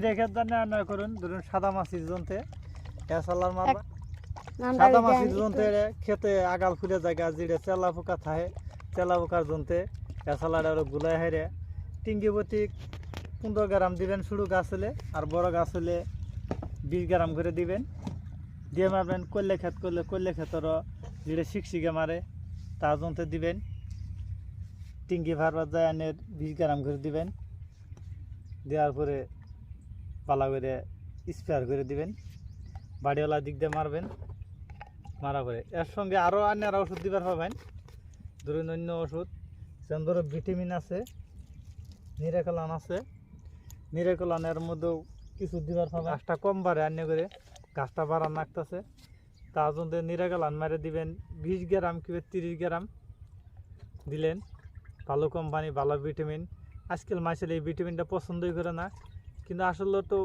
রেখে না করুন ধরুন সাদা মাছির জন্তে এসালার মারবা সাদা মাছির জন্তে খেতে আগাল ফুলে জায়গা জিড়ে চেলা পোকা থাকে চেলা পোকার জন্তে এসালার আরো গুলাই হাইরে টিঙ্গি প্রতি 15 গ্রাম দিবেন শুরু গাছ হলে আর বড় গাছ হলে 20 গ্রাম করে দিবেন দিয়ে মারবেন করলে ক্ষেতেরও যেটা শিকশিকে মারে তার জন্তে দিবেন টিঙ্গি ভারবার যায় আনের 20 গ্রাম করে দিবেন দেওয়ার পরে পালা করে স্প্রে করে দিবেন বাড়িওয়ালা দিক দিয়ে মারবেন মারা পরে এর সঙ্গে আরও আনার ওষুধ দিবার পাবেন ধরুন অন্য ওষুধ যেমন ধরো ভিটামিন আছে নিরাকলান আছে নিরাকলানের মধ্যেও কিছু দিবার পাবেন গাছটা কম বাড়ে আন্য করে গাছটা বাড়ান লাগতেছে তার জন্য নিরাকলান মারে দিবেন 20 গ্রাম কি 30 গ্রাম দিলেন ভালো কোম্পানি ভালো ভিটামিন আজকাল মাছের এই ভিটামিনটা পছন্দই করে না কিন্তু আসলে তো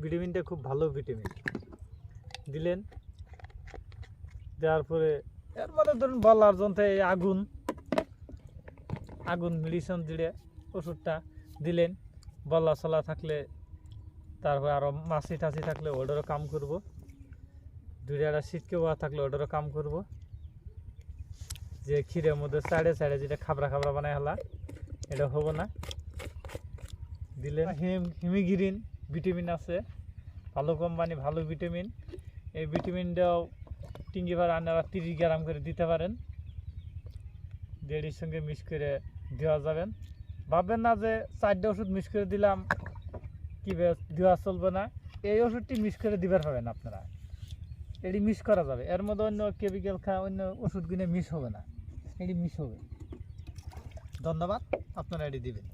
ভিটামিনটা খুব ভালো ভিটামিন দিলেন দেওয়ার পরে এর মধ্যে ধরুন বলার জন্য এই আগুন মেডিসিন দিলে ওষুধটা দিলেন বল্লা চলা থাকলে তারপরে আরও মাছি টাছি থাকলে ওটারও কাম করব দুইটা শীতকে ওয়া থাকলে ওটারও কাম করব যে ক্ষীরের মধ্যে সাইডে যেটা খাবরা বানায় হলা এটা হবো না দিলেন হিমিগ্রিন ভিটামিন আছে ভালো কোম্পানি ভালো ভিটামিন এই ভিটামিনটাও টিঙ্গি ভাড়া আপনারা 30 গ্রাম করে দিতে পারেন দেড়ির সঙ্গে মিক্স করে দেওয়া যাবেন ভাববেন না যে 4টা ওষুধ মিক্স করে দিলাম কি দেওয়া চলবে না এই ওষুধটি মিক্স করে দিবার পাবেন আপনারা এটি মিক্স করা যাবে এর মধ্যে অন্য কেমিক্যাল খাওয়া অন্য ওষুধগুলো মিক্স হবে না এটি মিক্স হবে ধন্যবাদ আপনারা এটি দিবেন।